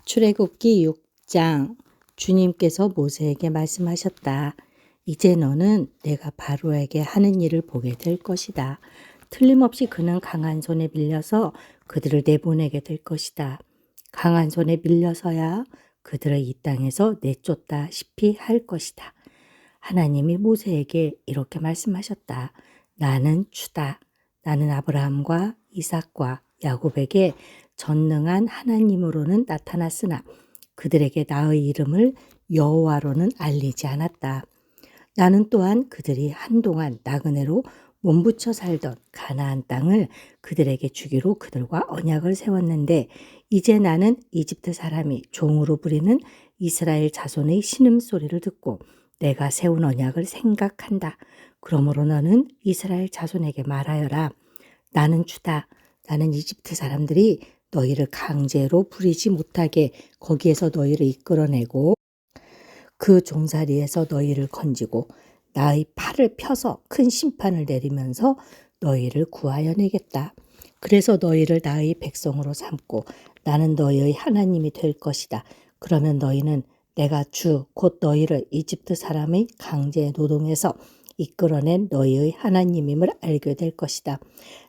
출애굽기 6장. 주님께서 모세에게 말씀하셨다. 이제 너는 내가 바로에게 하는 일을 보게 될 것이다. 틀림없이 그는 강한 손에 밀려서 그들을 내보내게 될 것이다. 강한 손에 밀려서야 그들을 이 땅에서 내쫓다시피 할 것이다. 하나님이 모세에게 이렇게 말씀하셨다. 나는 주다. 나는 아브라함과 이삭과 야곱에게 전능한 하나님으로는 나타났으나 그들에게 나의 이름을 여호와로는 알리지 않았다. 나는 또한 그들이 한동안 나그네로 몸부쳐 살던 가나안 땅을 그들에게 주기로 그들과 언약을 세웠는데 이제 나는 이집트 사람이 종으로 부리는 이스라엘 자손의 신음소리를 듣고 내가 세운 언약을 생각한다. 그러므로 너는 이스라엘 자손에게 말하여라. 나는 주다. 나는 이집트 사람들이 너희를 강제로 부리지 못하게 거기에서 너희를 이끌어내고 그 종살이에서 너희를 건지고 나의 팔을 펴서 큰 심판을 내리면서 너희를 구하여 내겠다. 그래서 너희를 나의 백성으로 삼고 나는 너희의 하나님이 될 것이다. 그러면 너희는 내가 주 곧 너희를 이집트 사람의 강제 노동에서 이끌어낸 너희의 하나님임을 알게 될 것이다.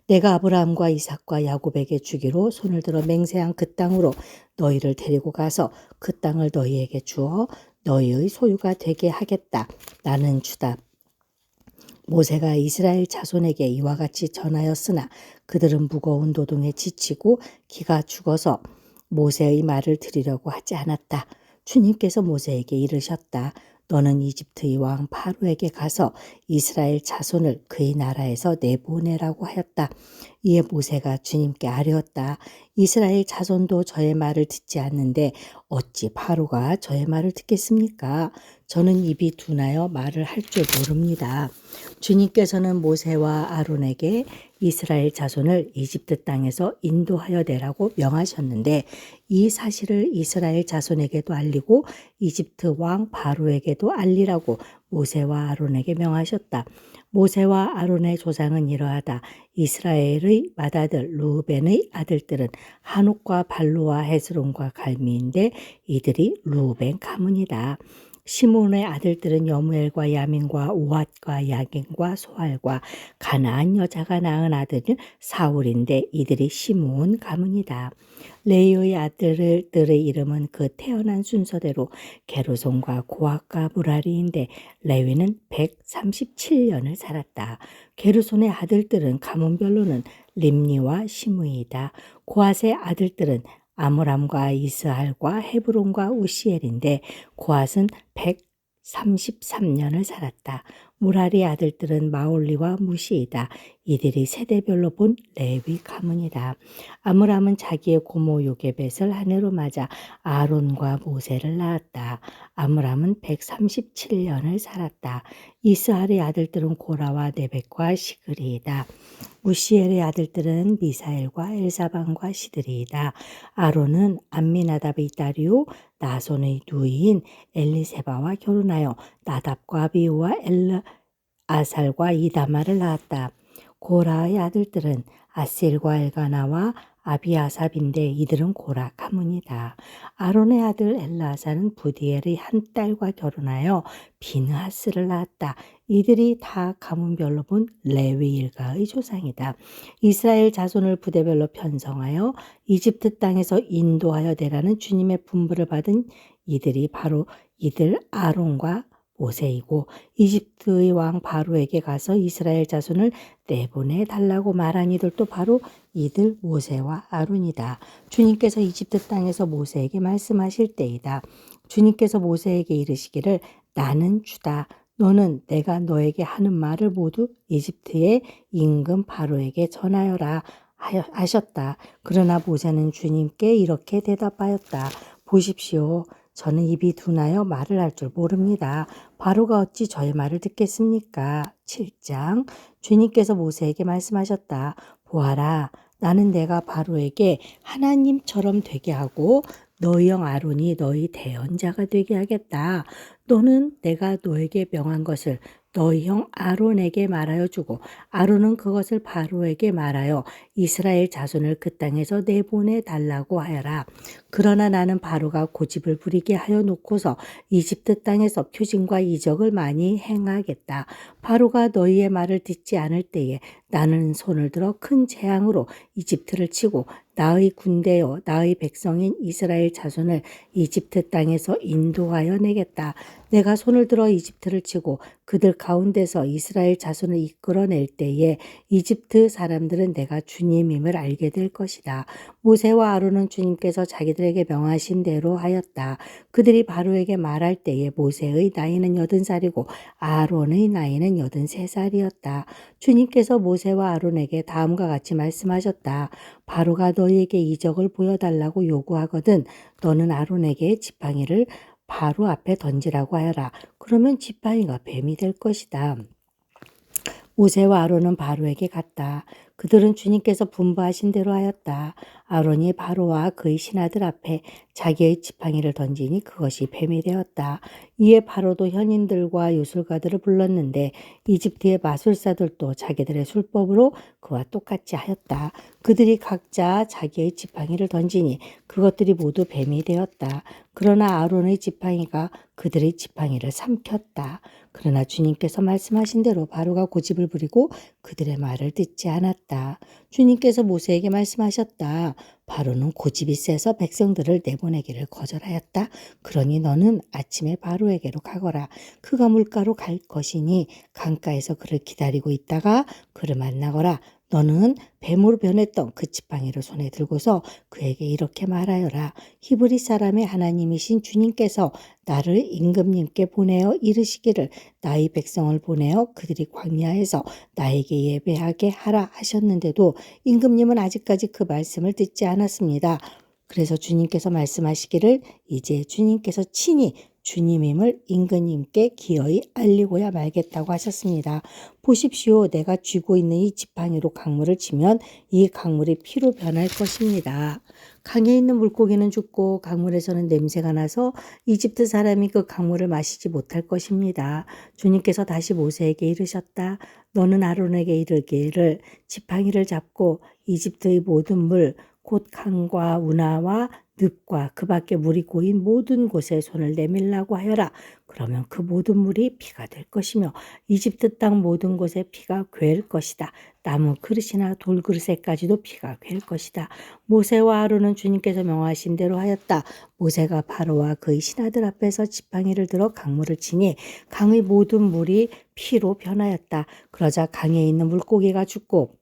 내가 아브라함과 이삭과 야곱에게 주기로 손을 들어 맹세한 그 땅으로 너희를 데리고 가서 그 땅을 너희에게 주어 너희의 소유가 되게 하겠다. 나는 주다. 모세가 이스라엘 자손에게 이와 같이 전하였으나 그들은 무거운 노동에 지치고 기가 죽어서 모세의 말을 들으려고 하지 않았다. 주님께서 모세에게 이르셨다. 너는 이집트의 왕 파로에게 가서 이스라엘 자손을 그의 나라에서 내보내라고 하였다. 이에 모세가 주님께 아뢰었다. 이스라엘 자손도 저의 말을 듣지 않는데 어찌 파로가 저의 말을 듣겠습니까? 저는 입이 둔하여 말을 할 줄 모릅니다. 주님께서는 모세와 아론에게 이스라엘 자손을 이집트 땅에서 인도하여 내라고 명하셨는데 이 사실을 이스라엘 자손에게도 알리고 이집트 왕 바로에게도 알리라고 모세와 아론에게 명하셨다. 모세와 아론의 조상은 이러하다. 이스라엘의 맏아들 르우벤의 아들들은 한옥과 발루와 헤스론과 갈미인데 이들이 르우벤 가문이다. 시몬의 아들들은 여무엘과 야민과 오핫과 야긴과 소알과 가나안 여자가 낳은 아들은 사울인데 이들이 시몬 가문이다. 레위의 아들들의 이름은 그 태어난 순서대로 게르손과 고핫과 무라리인데 레위는 137년을 살았다. 게르손의 아들들은 가문별로는 림니와 시므이다. 고핫의 아들들은 아므람과 이스할과 헤브론과 우시엘인데 고핫은 133년을 살았다. 무라리 아들들은 마올리와 무시이다. 이들이 세대별로 본 레위 가문이다. 아므람은 자기의 고모 요게벳을 아내로 맞아 아론과 모세를 낳았다. 아므람은 137년을 살았다. 이스할의 아들들은 고라와 네벡과 시그리이다. 우시엘의 아들들은 미사엘과 엘사반과 시드리이다. 아론은 암미나답의 딸이요 나손의 누이인 엘리세바와 결혼하여 나답과 아비후와 엘르아살과 이다마를 낳았다. 고라의 아들들은 아셀과 엘가나와 아비아삽인데 이들은 고라 가문이다. 아론의 아들 엘르아살은 부디엘의 한 딸과 결혼하여 비느하스를 낳았다. 이들이 다 가문별로 본 레위 일가의 조상이다. 이스라엘 자손을 부대별로 편성하여 이집트 땅에서 인도하여 내라는 주님의 분부를 받은 이들이 바로 이들 아론과 모세이고 이집트의 왕 바로에게 가서 이스라엘 자손을 내보내 달라고 말한 이들도 바로 이들 모세와 아론이다. 주님께서 이집트 땅에서 모세에게 말씀하실 때이다. 주님께서 모세에게 이르시기를 나는 주다. 너는 내가 너에게 하는 말을 모두 이집트의 임금 바로에게 전하여라 하셨다. 그러나 모세는 주님께 이렇게 대답하였다. 보십시오. 저는 입이 둔하여 말을 할 줄 모릅니다. 바로가 어찌 저의 말을 듣겠습니까? 7장. 주님께서 모세에게 말씀하셨다. 보아라. 나는 내가 바로에게 하나님처럼 되게 하고 너희 형 아론이 너희 대언자가 되게 하겠다. 너는 내가 너에게 명한 것을 너희 형 아론에게 말하여 주고 아론은 그것을 바로에게 말하여 이스라엘 자손을 그 땅에서 내보내 달라고 하여라. 그러나 나는 바로가 고집을 부리게 하여 놓고서 이집트 땅에서 표징과 이적을 많이 행하겠다. 바로가 너희의 말을 듣지 않을 때에 나는 손을 들어 큰 재앙으로 이집트를 치고 나의 군대요 나의 백성인 이스라엘 자손을 이집트 땅에서 인도하여 내겠다. 내가 손을 들어 이집트를 치고 그들 가운데서 이스라엘 자손을 이끌어낼 때에 이집트 사람들은 내가 주님임을 알게 될 것이다. 모세와 아론은 주님께서 자기들에게 명하신 대로 하였다. 그들이 바로에게 말할 때에 모세의 나이는 80살이고 아론의 나이는 83살이었다. 주님께서 모세와 아론에게 다음과 같이 말씀하셨다. 바로가 너희에게 이적을 보여달라고 요구하거든 너는 아론에게 지팡이를 바로 앞에 던지라고 하여라. 그러면 지팡이가 뱀이 될 것이다. 모세와 아론은 바로에게 갔다. 그들은 주님께서 분부하신 대로 하였다. 아론이 바로와 그의 신하들 앞에 자기의 지팡이를 던지니 그것이 뱀이 되었다. 이에 바로도 현인들과 요술가들을 불렀는데 이집트의 마술사들도 자기들의 술법으로 그와 똑같이 하였다. 그들이 각자 자기의 지팡이를 던지니 그것들이 모두 뱀이 되었다. 그러나 아론의 지팡이가 그들의 지팡이를 삼켰다. 그러나 주님께서 말씀하신 대로 바로가 고집을 부리고 그들의 말을 듣지 않았다. 주님께서 모세에게 말씀하셨다. 바로는 고집이 세서 백성들을 내보내기를 거절하였다. 그러니 너는 아침에 바로에게로 가거라. 그가 물가로 갈 것이니 강가에서 그를 기다리고 있다가 그를 만나거라. 너는 뱀으로 변했던 그 지팡이를 손에 들고서 그에게 이렇게 말하여라. 히브리 사람의 하나님이신 주님께서 나를 임금님께 보내어 이르시기를 나의 백성을 보내어 그들이 광야에서 나에게 예배하게 하라 하셨는데도 임금님은 아직까지 그 말씀을 듣지 않았습니다. 그래서 주님께서 말씀하시기를 이제 주님께서 친히 주님임을 임금님께 기어이 알리고야 말겠다고 하셨습니다. 보십시오. 내가 쥐고 있는 이 지팡이로 강물을 치면 이 강물이 피로 변할 것입니다. 강에 있는 물고기는 죽고 강물에서는 냄새가 나서 이집트 사람이 그 강물을 마시지 못할 것입니다. 주님께서 다시 모세에게 이르셨다. 너는 아론에게 이르기를 지팡이를 잡고 이집트의 모든 물 곧 강과 운하와 늪과 그 밖에 물이 고인 모든 곳에 손을 내밀라고 하여라. 그러면 그 모든 물이 피가 될 것이며 이집트 땅 모든 곳에 피가 괴일 것이다. 나무 그릇이나 돌 그릇에까지도 피가 괴일 것이다. 모세와 아론은 주님께서 명하신 대로 하였다. 모세가 바로와 그의 신하들 앞에서 지팡이를 들어 강물을 치니 강의 모든 물이 피로 변하였다. 그러자 강에 있는 물고기가 죽고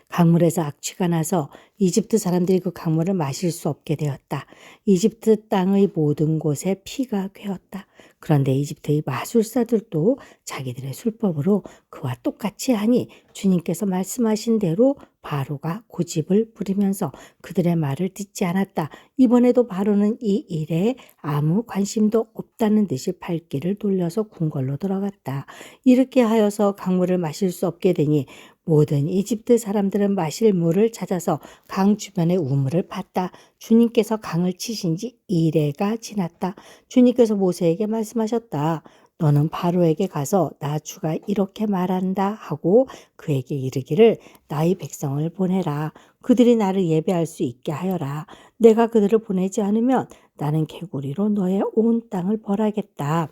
강물에서 악취가 나서 이집트 사람들이 그 강물을 마실 수 없게 되었다. 이집트 땅의 모든 곳에 피가 괴었다. 그런데 이집트의 마술사들도 자기들의 술법으로 그와 똑같이 하니 주님께서 말씀하신 대로 바로가 고집을 부리면서 그들의 말을 듣지 않았다. 이번에도 바로는 이 일에 아무 관심도 없다는 듯이 발길을 돌려서 궁궐로 들어갔다. 이렇게 하여서 강물을 마실 수 없게 되니 모든 이집트 사람들은 마실 물을 찾아서 강 주변의 우물을 팠다. 주님께서 강을 치신 지 2회가 지났다. 주님께서 모세에게 말씀하셨다. 너는 바로에게 가서 나 주가 이렇게 말한다 하고 그에게 이르기를 나의 백성을 보내라. 그들이 나를 예배할 수 있게 하여라. 내가 그들을 보내지 않으면 나는 개구리로 너의 온 땅을 벌하겠다.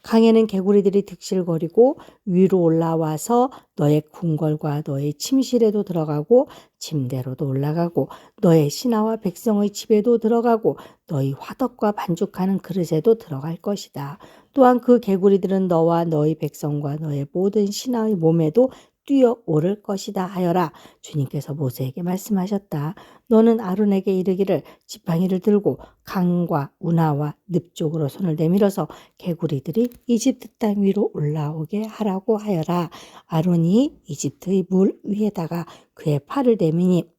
강에는 개구리들이 득실거리고 위로 올라와서 너의 궁궐과 너의 침실에도 들어가고 침대로도 올라가고 너의 신하와 백성의 집에도 들어가고 너희 화덕과 반죽하는 그릇에도 들어갈 것이다. 또한 그 개구리들은 너와 너희 백성과 너의 모든 신하의 몸에도 뛰어오를 것이다 하여라. 주님께서 모세에게 말씀하셨다. 너는 아론에게 이르기를 지팡이를 들고 강과 운하와 늪 쪽으로 손을 내밀어서 개구리들이 이집트 땅 위로 올라오게 하라고 하여라. 아론이 이집트의 물 위에다가 그의 팔을 내미니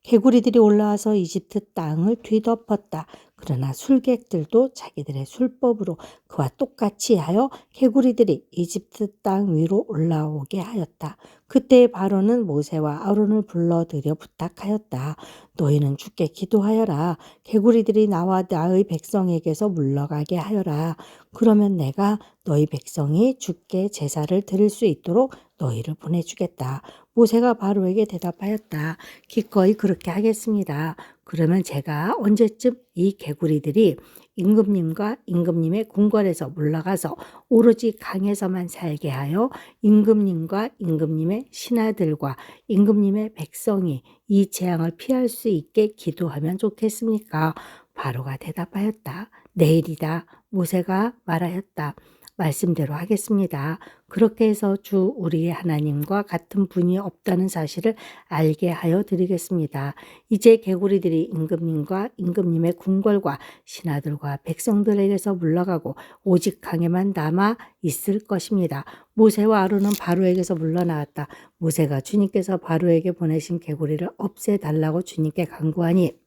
개구리들이 올라와서 이집트 땅을 뒤덮었다. 그러나 술객들도 자기들의 술법으로 그와 똑같이 하여 개구리들이 이집트 땅 위로 올라오게 하였다. 그때 바로는 모세와 아론을 불러들여 부탁하였다. 너희는 주께 기도하여라. 개구리들이 나와 나의 백성에게서 물러가게 하여라. 그러면 내가 너희 백성이 주께 제사를 드릴 수 있도록 너희를 보내주겠다. 모세가 바로에게 대답하였다. 기꺼이 그렇게 하겠습니다. 그러면 제가 언제쯤 이 개구리들이 임금님과 임금님의 궁궐에서 물러가서 오로지 강에서만 살게 하여 임금님과 임금님의 신하들과 임금님의 백성이 이 재앙을 피할 수 있게 기도하면 좋겠습니까? 바로가 대답하였다. 내일이다. 모세가 말하였다. 말씀대로 하겠습니다. 그렇게 해서 주 우리의 하나님과 같은 분이 없다는 사실을 알게 하여 드리겠습니다. 이제 개구리들이 임금님과 임금님의 궁궐과 신하들과 백성들에게서 물러가고 오직 강에만 남아 있을 것입니다. 모세와 아론은 바로에게서 물러나왔다. 모세가 주님께서 바로에게 보내신 개구리를 없애달라고 주님께 간구하니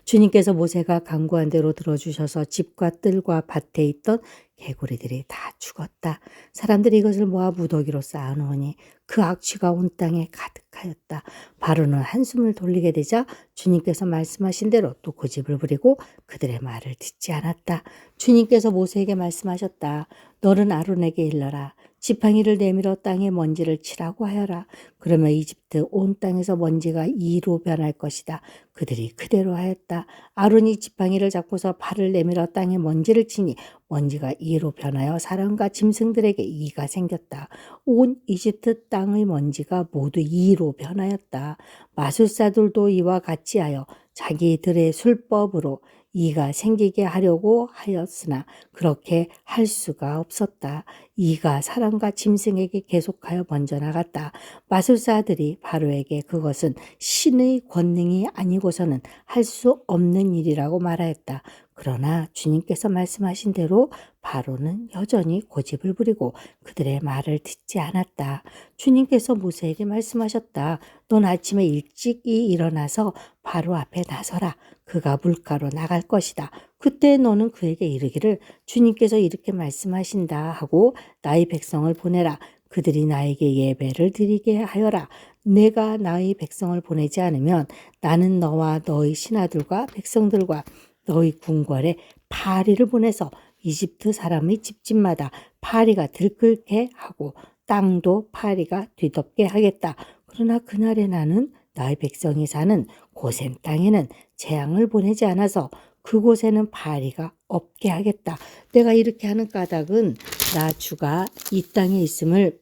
주님께서 모세가 간구한 대로 들어주셔서 집과 뜰과 밭에 있던 개구리들이 다 죽었다. 사람들이 이것을 모아 무더기로 쌓아놓으니 그 악취가 온 땅에 가득하였다. 바로는 한숨을 돌리게 되자 주님께서 말씀하신 대로 또 고집을 부리고 그들의 말을 듣지 않았다. 주님께서 모세에게 말씀하셨다. 너는 아론에게 일러라. 지팡이를 내밀어 땅에 먼지를 치라고 하여라. 그러면 이집트 온 땅에서 먼지가 이로 변할 것이다. 그들이 그대로 하였다. 아론이 지팡이를 잡고서 발을 내밀어 땅에 먼지를 치니 먼지가 이로 변하여 사람과 짐승들에게 이가 생겼다. 온 이집트 땅의 먼지가 모두 이로 변하였다. 마술사들도 이와 같이 하여 자기들의 술법으로 이가 생기게 하려고 하였으나 그렇게 할 수가 없었다. 이가 사람과 짐승에게 계속하여 번져나갔다. 마술사들이 바로에게 그것은 신의 권능이 아니고서는 할 수 없는 일이라고 말하였다. 그러나 주님께서 말씀하신 대로 바로는 여전히 고집을 부리고 그들의 말을 듣지 않았다. 주님께서 모세에게 말씀하셨다. 넌 아침에 일찍이 일어나서 바로 앞에 나서라. 그가 물가로 나갈 것이다. 그때 너는 그에게 이르기를 주님께서 이렇게 말씀하신다 하고 나의 백성을 보내라. 그들이 나에게 예배를 드리게 하여라. 내가 나의 백성을 보내지 않으면 나는 너와 너의 신하들과 백성들과 너희 궁궐에 파리를 보내서 이집트 사람의 집집마다 파리가 들끓게 하고 땅도 파리가 뒤덮게 하겠다. 그러나 그날에 나는 나의 백성이 사는 고센 땅에는 재앙을 보내지 않아서 그곳에는 파리가 없게 하겠다. 내가 이렇게 하는 까닭은 나 주가 이 땅에 있음을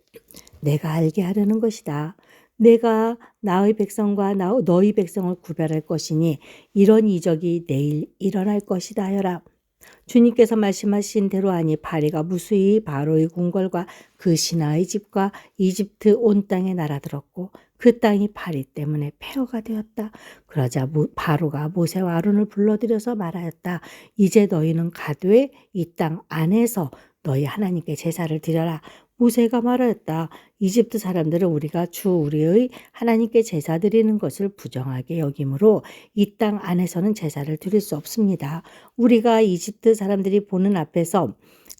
내가 알게 하려는 것이다. 내가 나의 백성과 너희 백성을 구별할 것이니 이런 이적이 내일 일어날 것이다 하여라. 주님께서 말씀하신 대로 하니 파리가 무수히 바로의 궁궐과 그 신하의 집과 이집트 온 땅에 날아들었고 그 땅이 파리 때문에 폐허가 되었다. 그러자 바로가 모세와 아론을 불러들여서 말하였다. 이제 너희는 가되 이 땅 안에서 너희 하나님께 제사를 드려라. 모세가 말하였다. 이집트 사람들은 우리가 주 우리의 하나님께 제사 드리는 것을 부정하게 여기므로 이 땅 안에서는 제사를 드릴 수 없습니다. 우리가 이집트 사람들이 보는 앞에서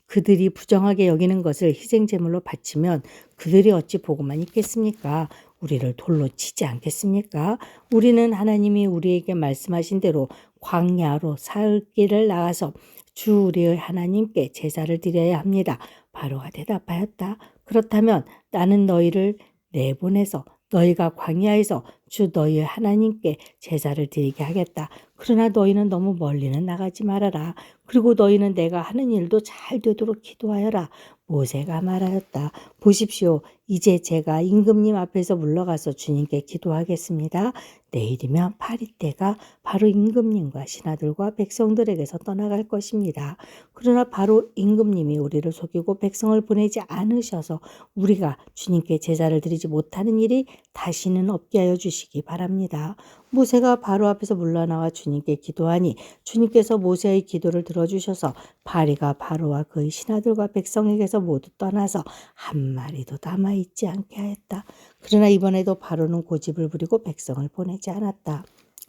그들이 부정하게 여기는 것을 희생제물로 바치면 그들이 어찌 보고만 있겠습니까? 우리를 돌로 치지 않겠습니까? 우리는 하나님이 우리에게 말씀하신 대로 광야로 사흘 길을 나가서 주 우리의 하나님께 제사를 드려야 합니다. 바로가 대답하였다. 그렇다면 나는 너희를 내보내서 너희가 광야에서 주 너희의 하나님께 제사를 드리게 하겠다. 그러나 너희는 너무 멀리는 나가지 말아라. 그리고 너희는 내가 하는 일도 잘 되도록 기도하여라. 모세가 말하였다. 보십시오. 이제 제가 임금님 앞에서 물러가서 주님께 기도하겠습니다. 내일이면 파리떼가 바로 임금님과 신하들과 백성들에게서 떠나갈 것입니다. 그러나 바로 임금님이 우리를 속이고 백성을 보내지 않으셔서 우리가 주님께 제사를 드리지 못하는 일이 다시는 없게 하여 주시옵소서. 주시기 바랍니다. 모세가 바로 앞에서 물러나와 주님께 기도하니 주님께서 모세의 기도를 들어주셔서 파리가 바로와 그의 신하들과 백성에게서 모두 떠나서 한 마리도 남아있지 않게 하였다. 그러나 이번에도 바로는 고집을 부리고 백성을 보내지 않았다.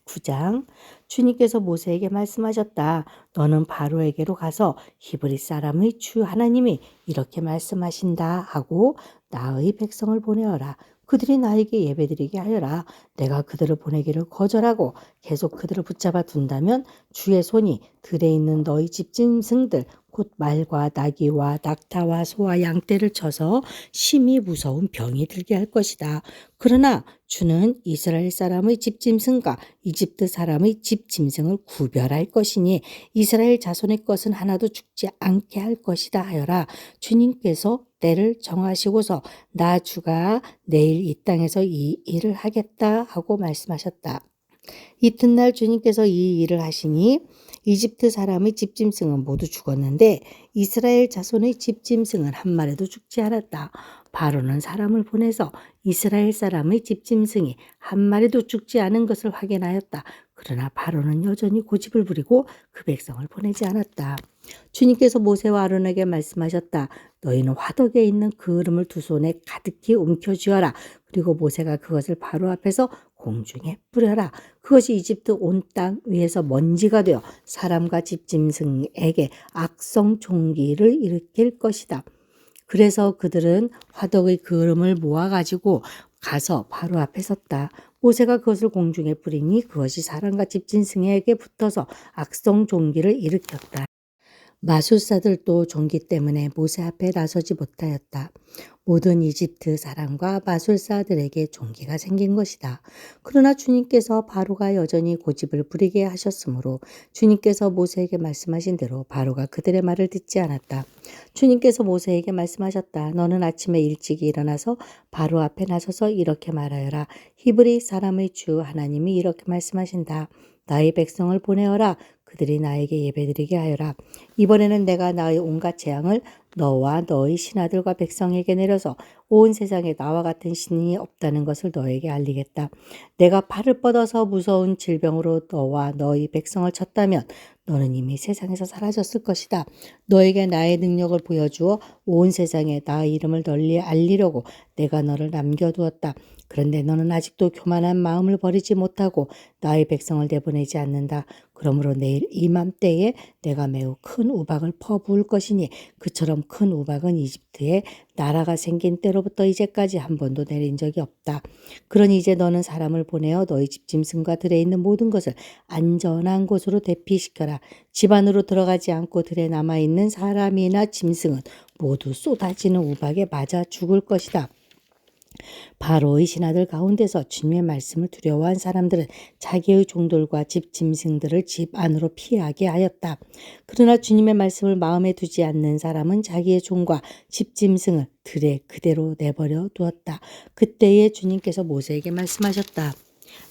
9장 주님께서 모세에게 말씀하셨다. 너는 바로에게로 가서 히브리 사람의 주 하나님이 이렇게 말씀하신다 하고 나의 백성을 보내어라. 그들이 나에게 예배드리게 하여라. 내가 그들을 보내기를 거절하고 계속 그들을 붙잡아 둔다면 주의 손이 들에 있는 너희 집 짐승들 곧 말과 나귀와 낙타와 소와 양떼를 쳐서 심히 무서운 병이 들게 할 것이다. 그러나 주는 이스라엘 사람의 집 짐승과 이집트 사람의 집 짐승을 구별할 것이니 이스라엘 자손의 것은 하나도 죽지 않게 할 것이다 하여라. 주님께서 때를 정하시고서 나 주가 내일 이 땅에서 이 일을 하겠다 하고 말씀하셨다. 이튿날 주님께서 이 일을 하시니 이집트 사람의 집짐승은 모두 죽었는데 이스라엘 자손의 집짐승은 한 마리도 죽지 않았다. 바로는 사람을 보내서 이스라엘 사람의 집짐승이 한 마리도 죽지 않은 것을 확인하였다. 그러나 바로는 여전히 고집을 부리고 그 백성을 보내지 않았다. 주님께서 모세와 아론에게 말씀하셨다. 너희는 화덕에 있는 그름을 두 손에 가득히 움켜쥐어라. 그리고 모세가 그것을 바로 앞에서 공중에 뿌려라. 그것이 이집트 온 땅 위에서 먼지가 되어 사람과 집짐승에게 악성 종기를 일으킬 것이다. 그래서 그들은 화덕의 그름을 모아가지고 가서 바로 앞에 섰다. 모세가 그것을 공중에 뿌리니 그것이 사람과 집짐승에게 붙어서 악성 종기를 일으켰다. 마술사들도 종기 때문에 모세 앞에 나서지 못하였다. 모든 이집트 사람과 마술사들에게 종기가 생긴 것이다. 그러나 주님께서 바로가 여전히 고집을 부리게 하셨으므로 주님께서 모세에게 말씀하신 대로 바로가 그들의 말을 듣지 않았다. 주님께서 모세에게 말씀하셨다. 너는 아침에 일찍 일어나서 바로 앞에 나서서 이렇게 말하여라. 히브리 사람의 주 하나님이 이렇게 말씀하신다. 나의 백성을 보내어라. 그들이 나에게 예배드리게 하여라. 이번에는 내가 나의 온갖 재앙을 너와 너의 신하들과 백성에게 내려서 온 세상에 나와 같은 신이 없다는 것을 너에게 알리겠다. 내가 팔을 뻗어서 무서운 질병으로 너와 너희 백성을 쳤다면 너는 이미 세상에서 사라졌을 것이다. 너에게 나의 능력을 보여주어 온 세상에 나의 이름을 널리 알리려고 내가 너를 남겨두었다. 그런데 너는 아직도 교만한 마음을 버리지 못하고 나의 백성을 내보내지 않는다. 그러므로 내일 이맘때에 내가 매우 큰 우박을 퍼부을 것이니 그처럼 큰 우박은 이집트에 나라가 생긴 때로부터 이제까지 한 번도 내린 적이 없다. 그러니 이제 너는 사람을 보내어 너희 집짐승과 들에 있는 모든 것을 안전한 곳으로 대피시켜라. 집 안으로 들어가지 않고 들에 남아있는 사람이나 짐승은 모두 쏟아지는 우박에 맞아 죽을 것이다. 바로의 신하들 가운데서 주님의 말씀을 두려워한 사람들은 자기의 종들과 집 짐승들을 집 안으로 피하게 하였다. 그러나 주님의 말씀을 마음에 두지 않는 사람은 자기의 종과 집 짐승을 들에 그대로 내버려 두었다. 그때에 주님께서 모세에게 말씀하셨다.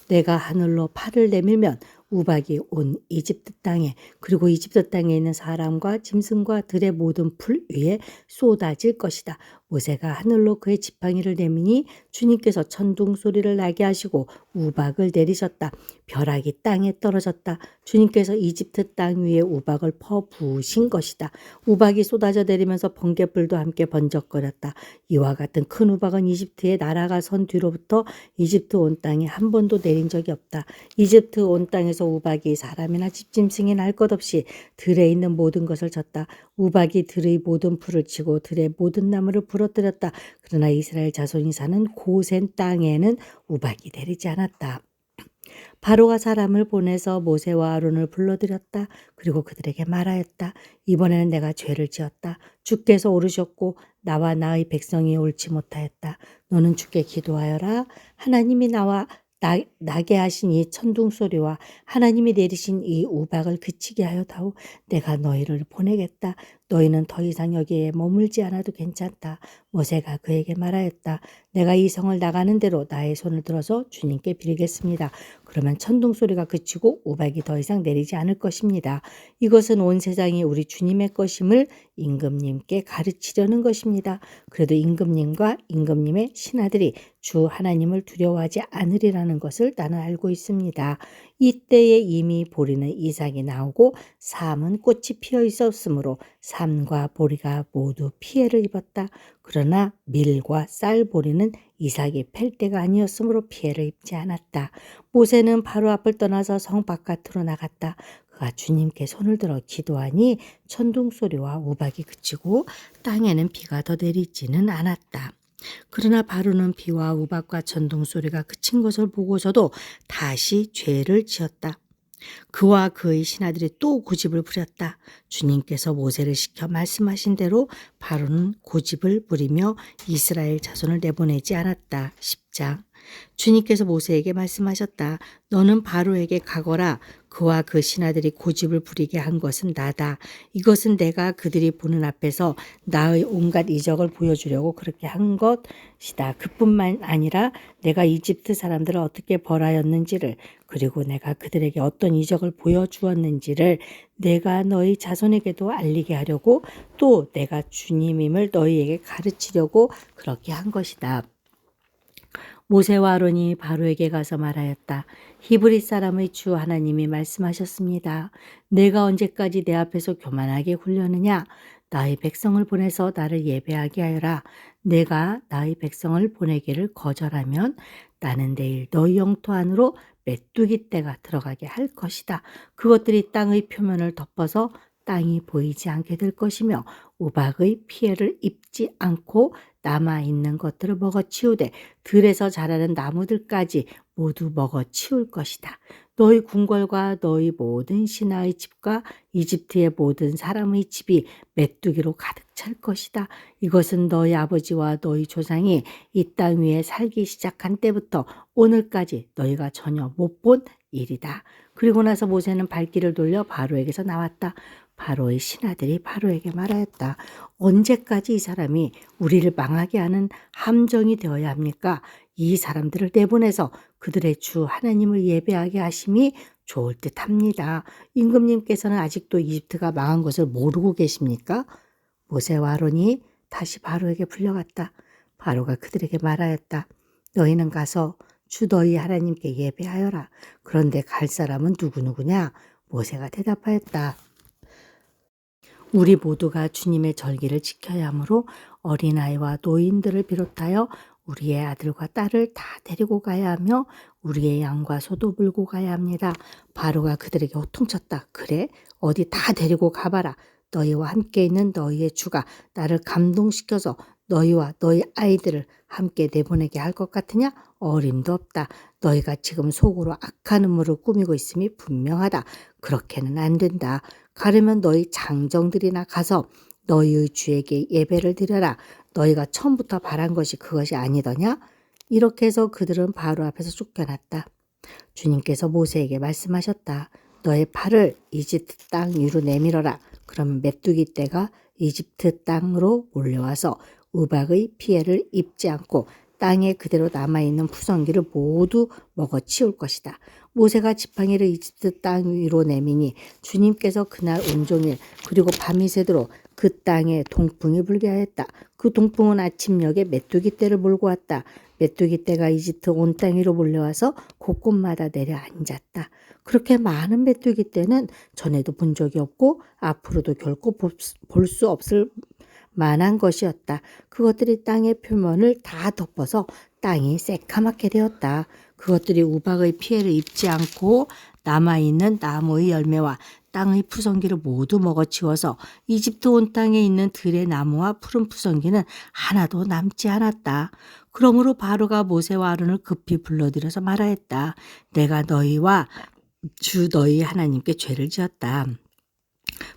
내가 하늘로 팔을 내밀면 우박이 온 이집트 땅에 그리고 이집트 땅에 있는 사람과 짐승과 들의 모든 풀 위에 쏟아질 것이다. 모세가 하늘로 그의 지팡이를 내미니 주님께서 천둥 소리를 나게 하시고 우박을 내리셨다. 벼락이 땅에 떨어졌다. 주님께서 이집트 땅 위에 우박을 퍼부으신 것이다. 우박이 쏟아져 내리면서 번갯불도 함께 번쩍거렸다. 이와 같은 큰 우박은 이집트에 나라가 선 뒤로부터 이집트 온 땅에 한 번도 내린 적이 없다. 이집트 온 땅에서 우박이 사람이나 집짐승이 날 것 없이 들에 있는 모든 것을 쳤다. 우박이 들의 모든 풀을 치고 들의 모든 나무를 부러뜨렸다. 그러나 이스라엘 자손이 사는 고센 땅에는 우박이 내리지 않았다. 바로가 사람을 보내서 모세와 아론을 불러들였다. 그리고 그들에게 말하였다. 이번에는 내가 죄를 지었다. 주께서 오르셨고 나와 나의 백성이 옳지 못하였다. 너는 주께 기도하여라. 하나님이 나게 하신 이 천둥 소리와 하나님이 내리신 이 우박을 그치게 하여다오. 내가 너희를 보내겠다. 너희는 더 이상 여기에 머물지 않아도 괜찮다. 모세가 그에게 말하였다. 내가 이 성을 나가는 대로 나의 손을 들어서 주님께 빌겠습니다. 그러면 천둥 소리가 그치고 우박이 더 이상 내리지 않을 것입니다. 이것은 온 세상이 우리 주님의 것임을 임금님께 가르치려는 것입니다. 그래도 임금님과 임금님의 신하들이 주 하나님을 두려워하지 않으리라는 것을 나는 알고 있습니다. 이때에 이미 보리는 이삭이 나오고 삶은 꽃이 피어 있었으므로 삶과 보리가 모두 피해를 입었다. 그러나 밀과 쌀 보리는 이삭이 팰 때가 아니었으므로 피해를 입지 않았다. 모세는 바로 앞을 떠나서 성 바깥으로 나갔다. 그가 주님께 손을 들어 기도하니 천둥 소리와 우박이 그치고 땅에는 비가 더 내리지는 않았다. 그러나 바로는 비와 우박과 천둥 소리가 그친 것을 보고서도 다시 죄를 지었다. 그와 그의 신하들이 또 고집을 부렸다. 주님께서 모세를 시켜 말씀하신 대로 바로는 고집을 부리며 이스라엘 자손을 내보내지 않았다. 10장. 주님께서 모세에게 말씀하셨다. 너는 바로에게 가거라. 그와 그 신하들이 고집을 부리게 한 것은 나다. 이것은 내가 그들이 보는 앞에서 나의 온갖 이적을 보여주려고 그렇게 한 것이다. 그뿐만 아니라 내가 이집트 사람들을 어떻게 벌하였는지를, 그리고 내가 그들에게 어떤 이적을 보여주었는지를 내가 너희 자손에게도 알리게 하려고, 또 내가 주님임을 너희에게 가르치려고 그렇게 한 것이다. 모세와 아론이 바로에게 가서 말하였다. 히브리 사람의 주 하나님이 말씀하셨습니다. 내가 언제까지 내 앞에서 교만하게 굴려느냐? 나의 백성을 보내서 나를 예배하게 하여라. 내가 나의 백성을 보내기를 거절하면 나는 내일 너희 영토 안으로 메뚜기 떼가 들어가게 할 것이다. 그것들이 땅의 표면을 덮어서 땅이 보이지 않게 될 것이며 우박의 피해를 입지 않고 남아있는 것들을 먹어치우되 들에서 자라는 나무들까지 모두 먹어치울 것이다. 너희 궁궐과 너희 모든 신하의 집과 이집트의 모든 사람의 집이 메뚜기로 가득 찰 것이다. 이것은 너희 아버지와 너희 조상이 이 땅 위에 살기 시작한 때부터 오늘까지 너희가 전혀 못 본 일이다. 그리고 나서 모세는 발길을 돌려 바로에게서 나왔다. 바로의 신하들이 바로에게 말하였다. 언제까지 이 사람이 우리를 망하게 하는 함정이 되어야 합니까? 이 사람들을 내보내서 그들의 주 하나님을 예배하게 하심이 좋을 듯합니다. 임금님께서는 아직도 이집트가 망한 것을 모르고 계십니까? 모세와 아론이 다시 바로에게 불려갔다. 바로가 그들에게 말하였다. 너희는 가서 주 너희 하나님께 예배하여라. 그런데 갈 사람은 누구누구냐? 모세가 대답하였다. 우리 모두가 주님의 절기를 지켜야 하므로 어린아이와 노인들을 비롯하여 우리의 아들과 딸을 다 데리고 가야 하며 우리의 양과 소도 물고 가야 합니다. 바로가 그들에게 호통쳤다. 그래? 어디 다 데리고 가봐라. 너희와 함께 있는 너희의 주가 나를 감동시켜서 너희와 너희 아이들을 함께 내보내게 할 것 같으냐? 어림도 없다. 너희가 지금 속으로 악한 음모를 꾸미고 있음이 분명하다. 그렇게는 안 된다. 가려면 너희 장정들이나 가서 너희의 주에게 예배를 드려라. 너희가 처음부터 바란 것이 그것이 아니더냐? 이렇게 해서 그들은 바로 앞에서 쫓겨났다. 주님께서 모세에게 말씀하셨다. 너의 팔을 이집트 땅 위로 내밀어라. 그러면 메뚜기 떼가 이집트 땅으로 몰려와서 우박의 피해를 입지 않고 땅에 그대로 남아있는 푸성기를 모두 먹어치울 것이다. 모세가 지팡이를 이집트 땅 위로 내미니 주님께서 그날 온종일 그리고 밤이 새도록 그 땅에 동풍이 불게 하였다. 그 동풍은 아침녘에 메뚜기 떼를 몰고 왔다. 메뚜기 떼가 이집트 온 땅 위로 몰려와서 곳곳마다 내려 앉았다. 그렇게 많은 메뚜기 떼는 전에도 본 적이 없고 앞으로도 결코 볼 수 없을 만한 것이었다. 그것들이 땅의 표면을 다 덮어서 땅이 새카맣게 되었다. 그것들이 우박의 피해를 입지 않고 남아있는 나무의 열매와 땅의 푸성기를 모두 먹어치워서 이집트 온 땅에 있는 들의 나무와 푸른 푸성기는 하나도 남지 않았다. 그러므로 바로가 모세와 아론을 급히 불러들여서 말하였다. 내가 너희와 주 너희 하나님께 죄를 지었다.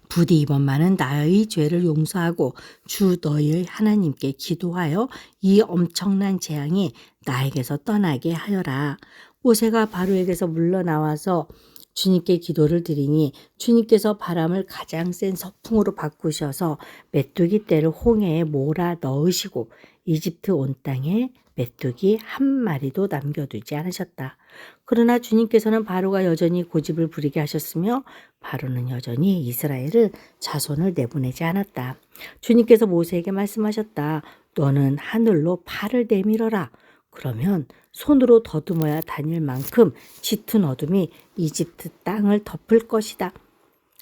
부디 이번만은 나의 죄를 용서하고 주 너희의 하나님께 기도하여 이 엄청난 재앙이 나에게서 떠나게 하여라. 모세가 바로에게서 물러나와서 주님께 기도를 드리니 주님께서 바람을 가장 센 서풍으로 바꾸셔서 메뚜기 떼를 홍해에 몰아 넣으시고 이집트 온 땅에 메뚜기 한 마리도 남겨두지 않으셨다. 그러나 주님께서는 바로가 여전히 고집을 부리게 하셨으며 바로는 여전히 이스라엘을 자손을 내보내지 않았다. 주님께서 모세에게 말씀하셨다. 너는 하늘로 팔을 내밀어라. 그러면 손으로 더듬어야 다닐 만큼 짙은 어둠이 이집트 땅을 덮을 것이다.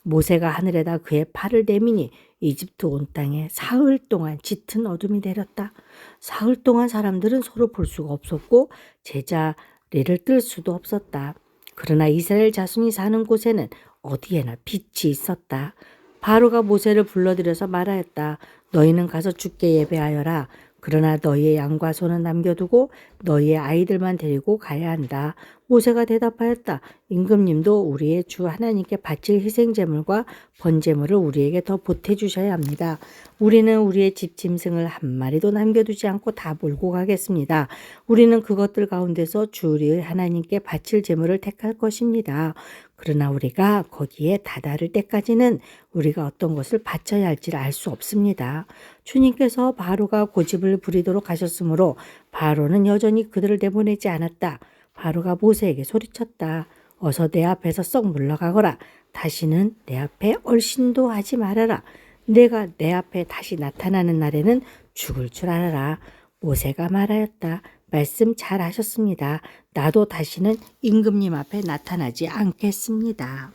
모세가 하늘에다 그의 팔을 내미니 이집트 온 땅에 사흘 동안 짙은 어둠이 내렸다. 사흘 동안 사람들은 서로 볼 수가 없었고 제자리를 뜰 수도 없었다. 그러나 이스라엘 자손이 사는 곳에는 어디에나 빛이 있었다. 바로가 모세를 불러들여서 말하였다. 너희는 가서 주께 예배하여라. 그러나 너희의 양과 소는 남겨두고 너희의 아이들만 데리고 가야 한다. 모세가 대답하였다. 임금님도 우리의 주 하나님께 바칠 희생제물과 번제물을 우리에게 더 보태주셔야 합니다. 우리는 우리의 집 짐승을 한 마리도 남겨두지 않고 다 몰고 가겠습니다. 우리는 그것들 가운데서 주 우리의 하나님께 바칠 제물을 택할 것입니다. 그러나 우리가 거기에 다다를 때까지는 우리가 어떤 것을 바쳐야 할지를 알 수 없습니다. 주님께서 바로가 고집을 부리도록 하셨으므로 바로는 여전히 그들을 내보내지 않았다. 바로가 모세에게 소리쳤다. 어서 내 앞에서 썩 물러가거라. 다시는 내 앞에 얼씬도 하지 말아라. 내가 내 앞에 다시 나타나는 날에는 죽을 줄 알아라. 모세가 말하였다. 말씀 잘 하셨습니다. 나도 다시는 임금님 앞에 나타나지 않겠습니다.